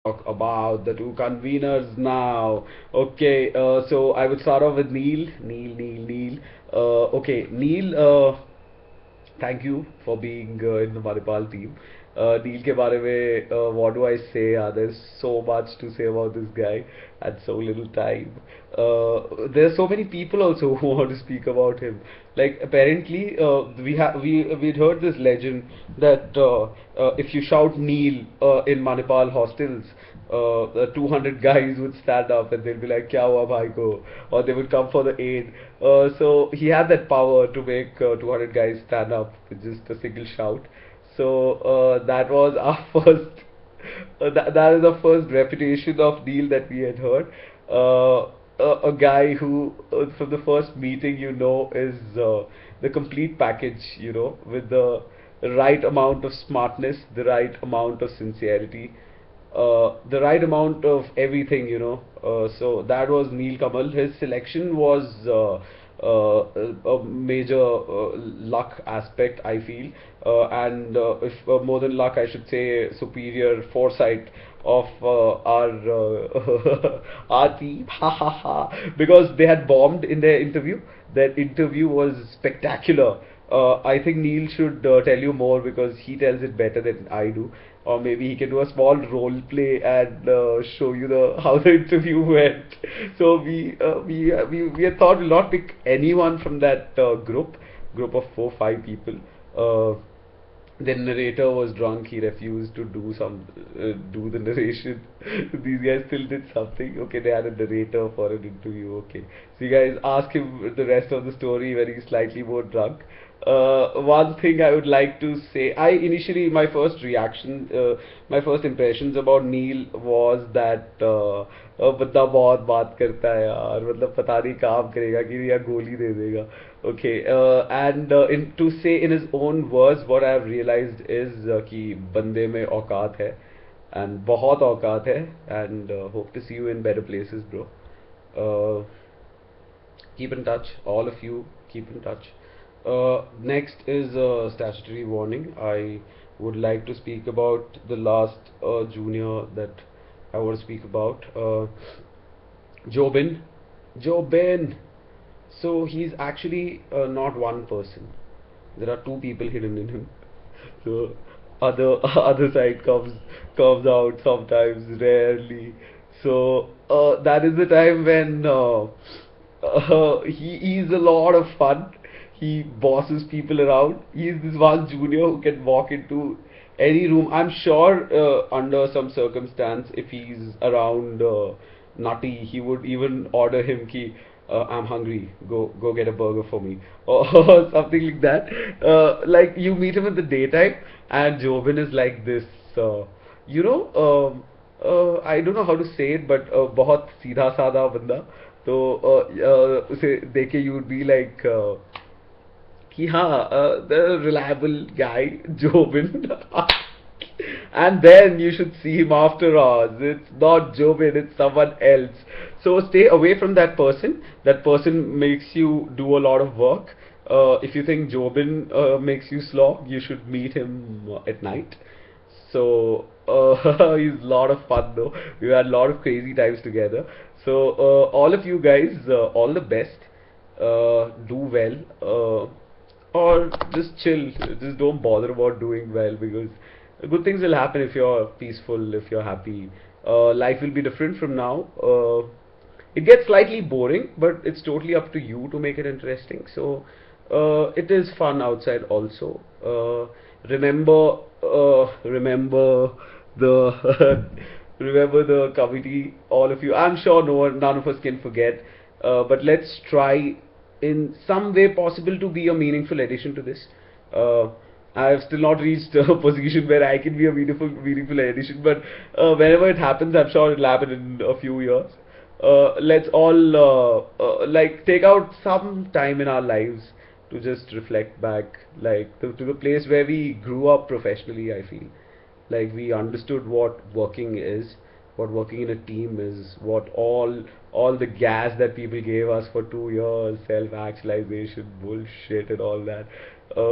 talk about the two conveners now. Okay, so I would start off with Neil. Neil. Okay, Neil. Thank you for being in the Manipal team. Neil के बारे में what do I say? There's so much to say about this guy and so little time. There's so many people also who want to speak about him. Like apparently, we'd heard this legend that if you shout Neil in Manipal hostels, the 200 guys would stand up and they'll be like, "Kya hua bhai ko?" Or they would come for the aid. So he had that power to make 200 guys stand up with just a single shout. So that was our first. That is the first reputation of Neil that we had heard. A guy who, from the first meeting, is the complete package. With the right amount of smartness, the right amount of sincerity, the right amount of everything, so that was Neil Kamal. His selection was a major luck aspect, I feel, and if more than luck, I should say superior foresight of our our team, ha ha ha, because they had bombed in their interview. Their interview was spectacular. I think Neil should tell you more because he tells it better than I do. Or maybe he can do a small role play and show you the how the interview went. So we had thought we'll not pick anyone from that group of 4 5 people. Uh, the narrator was drunk. He refused to do the narration. These guys still did something. Okay, they had a narrator for an interview. Okay, so you guys ask him the rest of the story when he's slightly more drunk. One thing I would like to say, I initially my first impressions about Neil was that बंदा बहुत बात करता है यार, मतलब पता नहीं काम करेगा कि या गोली दे देगा. Okay, and to say in his own words, what I have realized is कि बंदे में औकात है and बहुत औकात है, and hope to see you in better places, bro. Uh, Keep in touch, all of you. Keep in touch. Next is a statutory warning. I would like to speak about the last junior that I want to speak about. Jobin. Jobin. So he's actually not one person. There are two people hidden in him. So other other side comes out sometimes, rarely. So that is the time when he's a lot of fun. He bosses people around. He's this one junior who can walk into any room. I'm sure under some circumstance, if he's around Nutty, he would even order him ki I'm hungry. Go get a burger for me, or something like that. Like you meet him in the daytime, and Jobin is like this. You know, I don't know how to say it, but बहुत सीधा साधा बंदा. तो उसे देखे you would be like कि हाँ, the reliable guy, Jobin. And then you should see him after hours. It's not Jobin, it's someone else. So stay away from that person. That person makes you do a lot of work. If you think Jobin makes you slog, you should meet him at night. So he's a lot of fun though. We had a lot of crazy times together. So all of you guys, all the best. Do well. Or just chill. Just don't bother about doing well because good things will happen if you're peaceful, if you're happy. Life will be different from now. It gets slightly boring, but it's totally up to you to make it interesting. So it is fun outside also. Remember the remember the committee, all of you. I'm sure none of us can forget. But let's try in some way possible to be a meaningful addition to this. I have still not reached a position where I can be a meaningful addition, but whenever it happens, I'm sure it'll happen in a few years. Let's all like take out some time in our lives to just reflect back, like to the place where we grew up professionally. I feel like we understood what working is, what working in a team is, what all the gas that people gave us for 2 years, self-actualization, bullshit, and all that.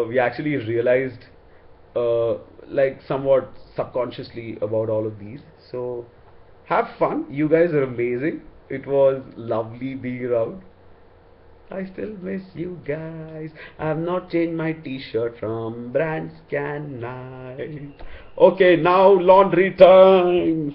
We actually realized, like somewhat subconsciously about all of these. So Have fun. You guys are amazing. It was lovely being around. I still miss you guys. I have not changed my t-shirt from brandscan night. Okay, now laundry time.